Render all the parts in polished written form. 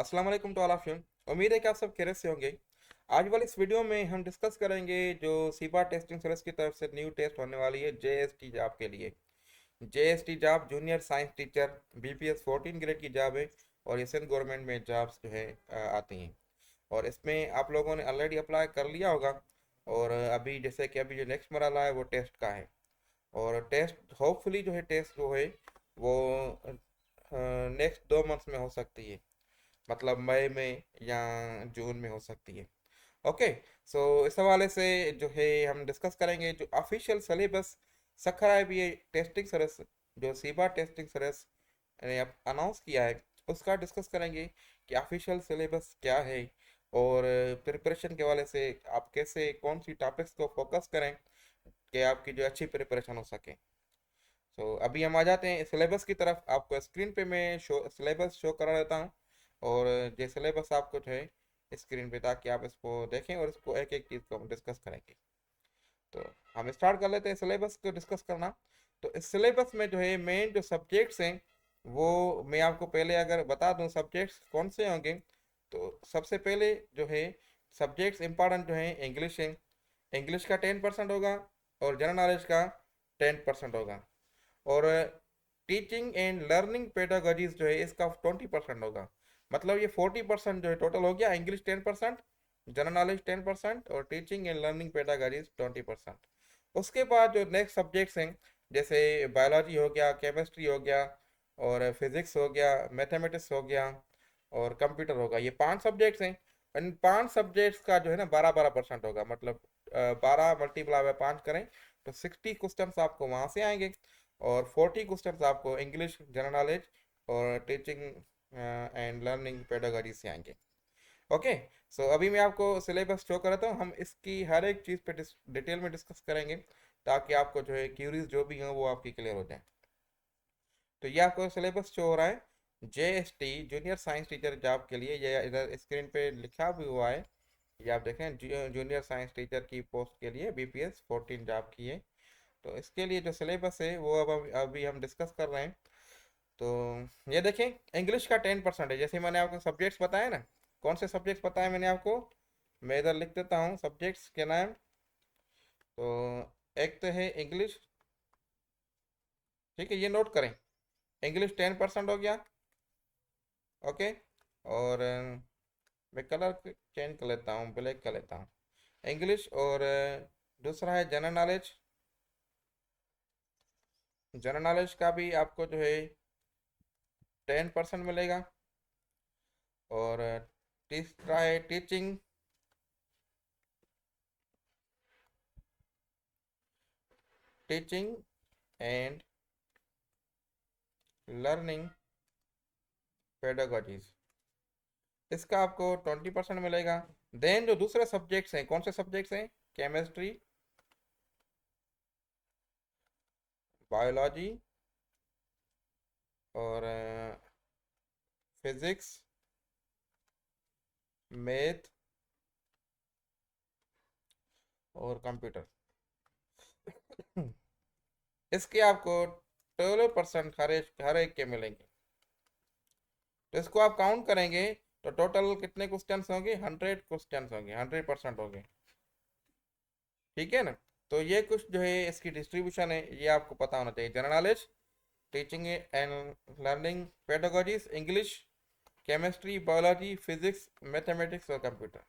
अस्सलाम वालेकुम to all of you. उम्मीद है कि आप सब खैरियत से होंगे। आज वाली इस वीडियो में हम डिस्कस करेंगे जो सीबा टेस्टिंग सर्विस की तरफ से न्यू टेस्ट होने वाली है जेएसटी जॉब के लिए। JST job junior science teacher BPS 14 grade की जॉब है और ये सेंट्रल गवर्नमेंट में जॉब्स जो है आती हैं। और इसमें आप लोगों ने ऑलरेडी अप्लाई कर लिया होगा। और अभी जैसे कि अभी जो नेक्स्ट मरहला है वो टेस्ट का है। और टेस्ट होपफुली जो है टेस्ट जो है वो नेक्स्ट 2 मंथ्स में हो सकती है। मतलब मई में या जून में हो सकती है। ओके। सो इस हवाले से जो है हम डिस्कस करेंगे जो ऑफिशियल सिलेबस सखरा है भी ये टेस्टिंग सर्विस जो सीबा टेस्टिंग सर्विस ने अनाउंस किया है उसका डिस्कस करेंगे कि ऑफिशियल सिलेबस क्या है। और प्रिपरेशन के वाले से आप कैसे कौन सी टॉपिक्स को फोकस करें कि आपकी जो अच्छी प्रिपरेशन हो सके। सो अभी हम आ जाते हैं सिलेबस की तरफ। आपको स्क्रीन पे मैं सिलेबस शो करा देता हूँ। और ये सिलेबस आपको जो है स्क्रीन पे ताकि आप इसको देखें और इसको एक एक चीज़ को हम डिस्कस करेंगे। तो हम स्टार्ट कर लेते हैं सिलेबस को डिस्कस करना। तो इस सिलेबस में जो है मेन जो सब्जेक्ट्स हैं वो मैं आपको पहले अगर बता दूं सब्जेक्ट्स कौन से होंगे। तो सबसे पहले जो है सब्जेक्ट्स इंपॉर्टेंट जो है इंग्लिश है। इंग्लिश का 10% होगा और जनरल नॉलेज का 10% होगा। और टीचिंग एंड लर्निंग पेडागोजीज जो है इसका 20% होगा। मतलब ये 40% जो है टोटल हो गया। इंग्लिश 10%, जनरल नॉलेज 10% और टीचिंग एंड लर्निंग पेडागोजीज 20%। उसके बाद जो नेक्स्ट सब्जेक्ट्स हैं जैसे बायोलॉजी हो गया, केमिस्ट्री हो गया और फिजिक्स हो गया, मैथमेटिक्स हो गया और कंप्यूटर होगा। ये 5 सब्जेक्ट्स हैं। इन 5 सब्जेक्ट्स का जो है ना 12-12% होगा। मतलब 12 मल्टीप्लाई बाय 5 करें तो 60 क्वेश्चन आपको वहाँ से आएंगे और 40 क्वेश्चन आपको इंग्लिश, जनरल नॉलेज और टीचिंग एंड लर्निंग पेडागोजी से आएंगे। ओके। सो अभी मैं आपको सिलेबस शो कराता हूँ। हम इसकी हर एक चीज़ पे डिटेल में डिस्कस करेंगे ताकि आपको जो है क्यूरीज जो भी हो वो आपकी क्लियर हो जाए। तो ये आपको सिलेबस शो हो रहा है JST junior science teacher job के लिए। ये इधर स्क्रीन पे लिखा भी हुआ है। ये आप देखें जूनियर साइंस टीचर की पोस्ट के लिए बीपीएस 14 जॉब की है। तो इसके लिए जो सिलेबस है वो अब अभी हम डिस्कस कर रहे हैं। तो ये देखें इंग्लिश का 10% है। जैसे मैंने आपको सब्जेक्ट्स बताए ना, कौन से सब्जेक्ट्स बताए मैंने आपको, मैं इधर लिख देता हूँ सब्जेक्ट्स के नाम। तो एक तो है इंग्लिश। ठीक है, ये नोट करें। इंग्लिश 10% हो गया। ओके। और मैं कलर चेंज कर लेता हूँ, ब्लैक कर लेता हूँ। इंग्लिश और दूसरा है जनरल नॉलेज। जनरल नॉलेज का भी आपको जो है 10% मिलेगा। और तीसरा है टीचिंग। टीचिंग एंड लर्निंग पेडागोजीज, इसका आपको 20% मिलेगा। देन जो दूसरे सब्जेक्ट्स हैं, कौन से सब्जेक्ट्स हैं, केमिस्ट्री, बायोलॉजी और फिजिक्स, मैथ और कंप्यूटर। इसके आपको 12% हर एक के मिलेंगे। तो इसको आप काउंट करेंगे तो टोटल कितने क्वेश्चंस होंगे, 100 क्वेश्चंस होंगे, 100% होंगे। ठीक है ना। तो ये कुछ जो है इसकी डिस्ट्रीब्यूशन है, ये आपको पता होना चाहिए। General knowledge, teaching and learning pedagogies, English, chemistry, biology, physics, mathematics और कंप्यूटर।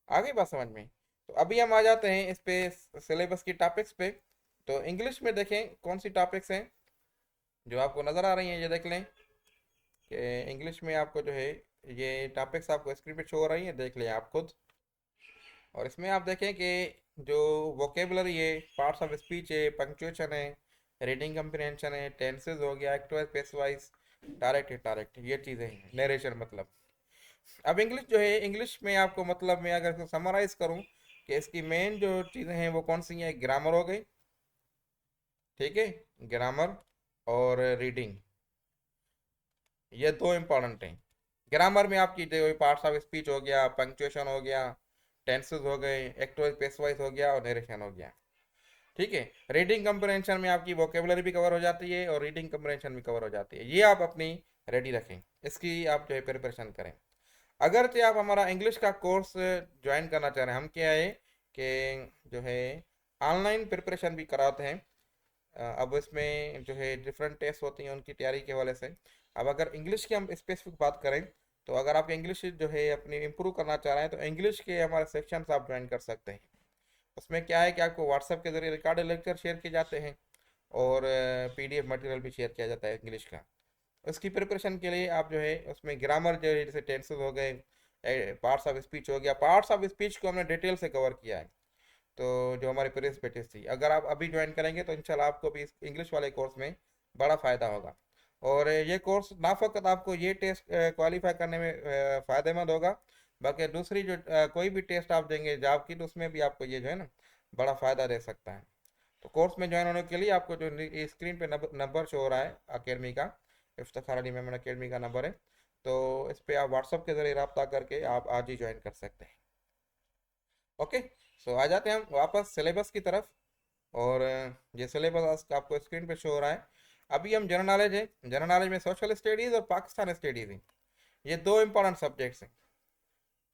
आगे बात समझ में। तो अभी हम आ जाते हैं इस पे सिलेबस की टॉपिक्स पे। तो इंग्लिश में देखें कौन सी टॉपिक्स हैं जो आपको नज़र आ रही हैं, ये देख लें कि इंग्लिश में आपको जो है ये टॉपिक्स आपको स्क्रीन पे शो हो रही हैं, देख लें आप खुद। और इसमें आप देखें कि जो वोकेबलरी है, पार्ट्स ऑफ स्पीच है, पंक्चुएशन है, रीडिंग कंप्रिहेंशन है, टेंसेस हो गया, act wise, pace wise, direct indirect, ये चीज़ें हैं, नरेशन मतलब। अब इंग्लिश जो है, इंग्लिश में आपको मतलब मैं अगर इसको समराइज करूं कि इसकी मेन जो चीज़ें हैं वो कौन सी हैं, ग्रामर हो गई। ठीक है, ग्रामर और रीडिंग, ये दो इंपॉर्टेंट हैं। ग्रामर में आपकी जो पार्ट्स ऑफ स्पीच हो गया, पंक्चुएशन हो गया, टेंसेस हो गए, एक्ट वाइज, पेस वाइज हो गया और नरेशन हो गया। ठीक है। रीडिंग कंप्रहेंशन में आपकी वोकेबलरी भी कवर हो जाती है और रीडिंग कंप्रहेंशन भी कवर हो जाती है। ये आप अपनी रेडी रखें। इसकी आप जो है प्रिपरेशन करें। अगर जो आप हमारा इंग्लिश का कोर्स ज्वाइन करना चाह रहे हैं, हम क्या है कि जो है ऑनलाइन प्रिपरेशन भी कराते हैं। अब इसमें जो है डिफरेंट टेस्ट होती हैं उनकी तैयारी के वाले से। अब अगर इंग्लिश की हम स्पेसिफिक बात करें, तो अगर आप इंग्लिश जो है अपनी इम्प्रूव करना चाह रहे हैं, तो इंग्लिश के हमारे सेक्शन आप ज्वाइन कर सकते हैं। उसमें क्या है कि आपको व्हाट्सएप के जरिए रिकॉर्डेड लेक्चर शेयर किए जाते हैं और पीडीएफ मटेरियल भी शेयर किया जाता है इंग्लिश का। उसकी प्रिपरेशन के लिए आप जो है उसमें ग्रामर जो है जैसे टेंसेस हो गए, पार्ट्स ऑफ स्पीच हो गया, पार्ट्स ऑफ स्पीच को हमने डिटेल से कवर किया है। तो जो हमारी प्रीवियस प्रैक्टिस थी, अगर आप अभी ज्वाइन करेंगे तो इंशाल्लाह आपको भी इस इंग्लिश वाले कोर्स में बड़ा फ़ायदा होगा। और ये कोर्स ना फ़कत आपको ये टेस्ट क्वालिफाई करने में फ़ायदेमंद होगा, बल्कि दूसरी जो कोई भी टेस्ट आप देंगे जॉब की, तो उसमें भी आपको ये जो है ना बड़ा फ़ायदा दे सकता है। तो कोर्स में ज्वाइन होने के लिए आपको जो स्क्रीन पे नंबर शो हो रहा है अकेडमी का, इफ्तिखार अली मेमन अकेडमी का नंबर है, तो इस पर आप व्हाट्सअप के ज़रिए रब्ता करके आप आज ही ज्वाइन कर सकते हैं। ओके, सो आ जाते हैं हम वापस सिलेबस की तरफ। और ये सिलेबस आपको स्क्रीन पे शो हो रहा है। अभी हम जनरल नॉलेज है, जनरल नॉलेज में सोशल स्टडीज़ और पाकिस्तान स्टडीज़ हैं, ये दो इंपॉर्टेंट सब्जेक्ट्स हैं।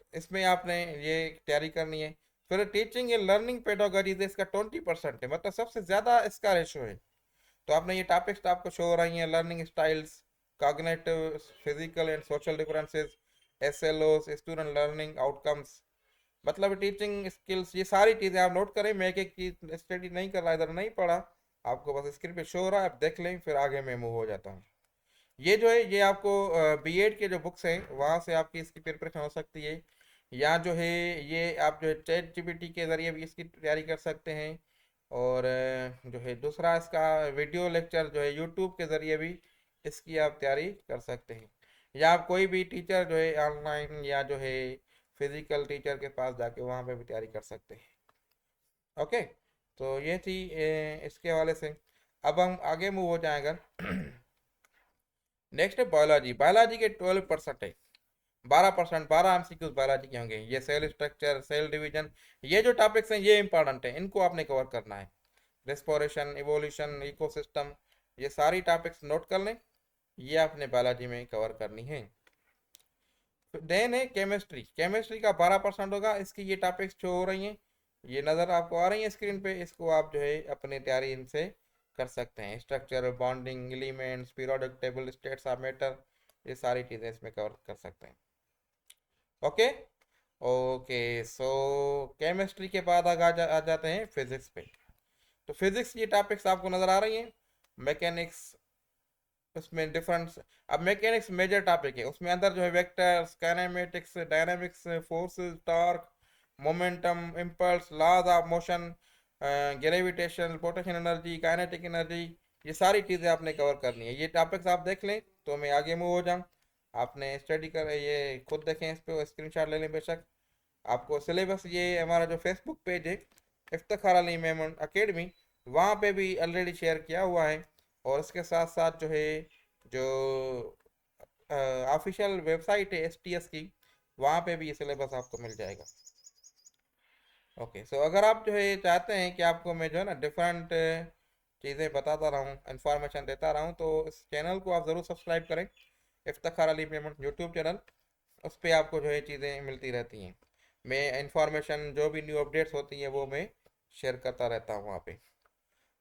तो इसमें आपने ये तैयारी करनी है। फिर टीचिंग एंड लर्निंग पेडागोजी इसका 20% है, मतलब सबसे ज़्यादा इसका रेशो है। तो आपने ये टॉपिक्स आपको शो हो रही हैं, learning styles, cognitive, physical and social differences, SLO, student learning outcomes, मतलब टीचिंग स्किल्स, ये सारी चीज़ें आप नोट करें। मैं एक एक चीज स्टडी नहीं कर रहा, इधर नहीं पढ़ा, आपको बस स्क्रीन पे शो हो रहा है, आप देख लें, फिर आगे मैं मूव हो जाता हूँ। ये जो है ये आपको बीएड के जो बुक्स हैं वहाँ से आपकी इसकी प्रिपरेशन हो सकती है, या जो है ये आप जो है चैट जीपीटी के ज़रिए भी इसकी तैयारी कर सकते हैं। और जो है दूसरा इसका वीडियो लेक्चर जो है यूट्यूब के ज़रिए भी इसकी आप तैयारी कर सकते हैं, या आप कोई भी टीचर जो है ऑनलाइन या जो है फिजिकल टीचर के पास जाके वहाँ पे भी तैयारी कर सकते हैं। ओके, तो ये थी इसके हवाले से। अब हम आगे मूव हो जाएगा। नेक्स्ट है बायोलॉजी। बायोलॉजी के 12% है, 12%, 12 MCQs बायोलॉजी के होंगे। ये सेल स्ट्रक्चर, सेल डिवीजन, ये जो टॉपिक्स हैं ये इंपॉर्टेंट है, इनको आपने कवर करना है। रेस्पोरेशन, इवोल्यूशन, इकोसिस्टम, ये सारी टॉपिक्स नोट कर लें, ये आपने बायोलॉजी में कवर करनी है। देन है केमिस्ट्री। केमिस्ट्री का 12% होगा, इसकी ये टॉपिक्स जो हो रही हैं ये नज़र आपको आ रही है स्क्रीन पे, इसको आप जो है अपनी तैयारी इनसे कर सकते हैं। Structure, bonding, elements, periodic table, states of matter, ये सारी चीज़ें इसमें कवर कर सकते हैं। ओके, ओके, सो केमिस्ट्री के बाद आ जाते हैं फिजिक्स पे। तो फिजिक्स ये टॉपिक्स आपको नज़र आ रही हैं। मैकेनिक्स, उसमें डिफरेंस, अब मैकेनिक्स मेजर टॉपिक है, उसमें अंदर जो है vectors, kinematics, dynamics, forces, torque, momentum, impulse, laws of motion, gravitation, potential energy, kinetic energy, ये सारी चीज़ें आपने कवर करनी है। ये टॉपिक्स आप देख लें तो मैं आगे मूव हो जाऊँ। आपने स्टडी कर ये खुद देखें, इस पर स्क्रीनशॉट ले लें बेशक। आपको सिलेबस ये हमारा जो फेसबुक पेज है इफ्तिखार अली मेमन अकेडमी, वहाँ पे भी ऑलरेडी शेयर किया हुआ है। और इसके साथ साथ जो है जो ऑफिशियल वेबसाइट है एसटीएस की, वहाँ पे भी ये सिलेबस आपको मिल जाएगा। ओके, सो अगर आप जो है चाहते हैं कि आपको मैं जो है ना डिफरेंट चीज़ें बताता रहूँ, इंफॉर्मेशन देता रहूँ, तो इस चैनल को आप ज़रूर सब्सक्राइब करें, इफ्तिखार अली मेमन यूट्यूब चैनल। उस पर आपको जो है चीज़ें मिलती रहती हैं। मैं इंफॉर्मेशन जो भी न्यू अपडेट्स होती हैं वो मैं शेयर करता रहता हूँ वहाँ पे।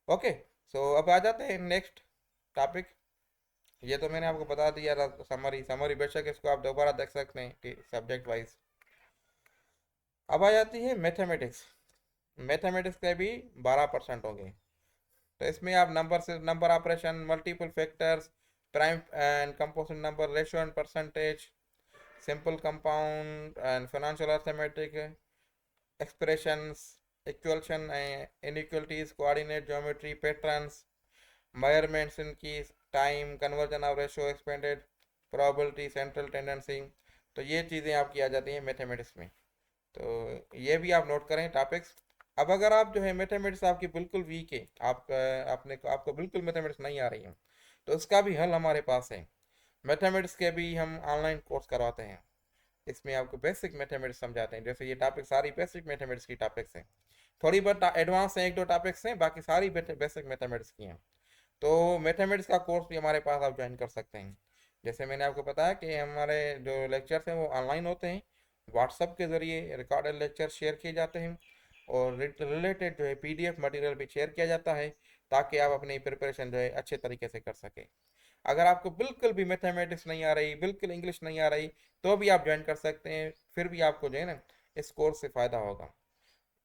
ओके, सो अब आ जाते हैं नेक्स्ट टॉपिक। ये तो मैंने आपको बता दिया था, समरी समरी बेशक इसको आप दोबारा देख सकते हैं सब्जेक्ट वाइज। अब आ जाती है मैथमेटिक्स। मैथमेटिक्स के भी 12% होंगे। तो इसमें आप नंबर से number operation, multiple factors, prime and composite number, ratio and percentage, simple compound and financial arithmetic, expressions, equation, inequalities, coordinate geometry, patterns, measurements इनकी, time, conversion of ratio, expanded, probability, central tendency, तो ये चीज़ें आपकी आ जाती हैं mathematics में। तो ये भी आप नोट करें टॉपिक्स। अब अगर आप जो है मैथमेटिक्स आपकी बिल्कुल वीक है, आपको बिल्कुल मैथमेटिक्स नहीं आ रही है, तो उसका भी हल हमारे पास है। मैथमेटिक्स के भी हम ऑनलाइन कोर्स करवाते हैं, इसमें आपको बेसिक मैथमेटिक्स समझाते हैं। जैसे ये टॉपिक सारी बेसिक मैथमेटिक्स की टॉपिक्स हैं, थोड़ी बहुत एडवांस हैं, एक दो टॉपिक्स हैं, बाकी सारी बेसिक मैथमेटिक्स की हैं। तो मैथमेटिक्स का कोर्स भी हमारे पास आप ज्वाइन कर सकते हैं। जैसे मैंने आपको बताया कि हमारे जो लेक्चर्स हैं वो ऑनलाइन होते हैं, व्हाट्सएप के ज़रिए रिकॉर्डेड लेक्चर शेयर किए जाते हैं, और रिलेटेड जो है पीडीएफ मटेरियल भी शेयर किया जाता है, ताकि आप अपनी प्रिपरेशन जो है अच्छे तरीके से कर सकें। अगर आपको बिल्कुल भी मैथमेटिक्स नहीं आ रही, बिल्कुल इंग्लिश नहीं आ रही, तो भी आप ज्वाइन कर सकते हैं, फिर भी आपको जो है ना इस कोर्स से फ़ायदा होगा।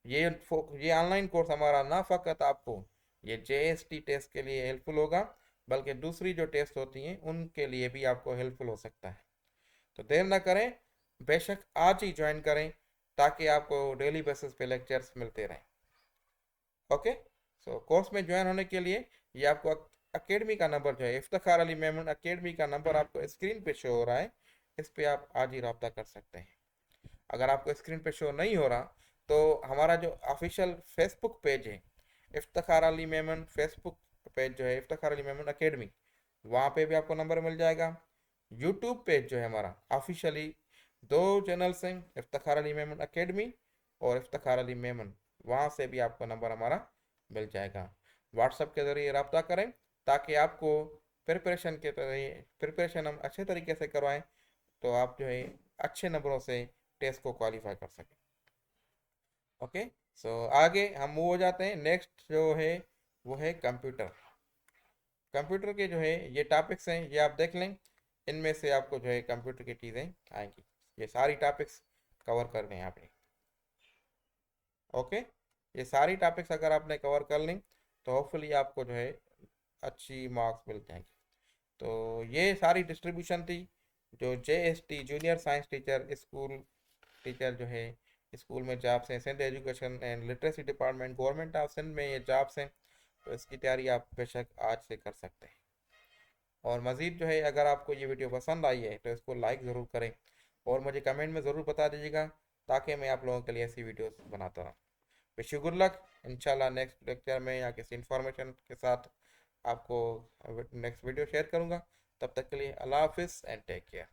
ये ऑनलाइन कोर्स हमारा ना फ़कत आपको ये जेएसटी टेस्ट के लिए हेल्पफुल होगा, बल्कि दूसरी जो टेस्ट होती हैं उनके लिए भी आपको हेल्पफुल हो सकता है। तो देर ना करें, बेशक आज ही ज्वाइन करें, ताकि आपको डेली बेसिस पे लेक्चर्स मिलते रहें। ओके, सो कोर्स में ज्वाइन होने के लिए ये आपको अकेडमी का नंबर जो है, इफ्तिखार अली मेमन अकेडमी का नंबर आपको स्क्रीन पे शो हो रहा है, इस पे आप आज ही रब्ता कर सकते हैं। अगर आपको स्क्रीन पे शो नहीं हो रहा, तो हमारा जो ऑफिशियल फेसबुक पेज है, इफ्तिखार अली मेमन फेसबुक पेज जो है, इफ्तिखार अली मेमन अकेडमी, वहाँ पे भी आपको नंबर मिल जाएगा। यूट्यूब पेज जो है हमारा ऑफिशियली, दो चैनल्स हैं, इफ्तिखार अली मेमन अकेडमी और इफ्तिखार अली मेमन, वहाँ से भी आपको नंबर हमारा मिल जाएगा। व्हाट्सएप के ज़रिए रब्ता करें, ताकि आपको प्रिपरेशन हम अच्छे तरीके से करवाएं, तो आप जो है अच्छे नंबरों से टेस्ट को क्वालिफाई कर सकें। ओके, सो आगे हम मूव हो जाते हैं। नेक्स्ट जो है वो है कंप्यूटर। कंप्यूटर के जो है ये टॉपिक्स हैं, ये आप देख लें, इनमें से आपको जो है कंप्यूटर की चीज़ें आएंगी। ये सारी टॉपिक्स कवर करने हैं आपने। ओके, ये सारी टॉपिक्स अगर आपने कवर कर लें, तो होपफुली आपको जो है अच्छी मार्क्स मिल जाएंगे। तो ये सारी डिस्ट्रीब्यूशन थी जो JST junior science teacher school teacher जो है स्कूल में जॉब्स हैं, Sindh education and literacy department government of Sindh में ये जॉब्स हैं। तो इसकी तैयारी आप बेशक आज से कर सकते हैं। और मज़ीद जो है, अगर आपको ये वीडियो पसंद आई है तो इसको लाइक ज़रूर करें, और मुझे कमेंट में ज़रूर बता दीजिएगा, ताकि मैं आप लोगों के लिए ऐसी वीडियोस बनाता रहूँ। Wish you good luck. इंशाल्लाह नेक्स्ट लेक्चर में या किसी इन्फॉर्मेशन के साथ आपको नेक्स्ट वीडियो शेयर करूँगा। तब तक के लिए अल्लाह हाफिज़ एंड टेक केयर।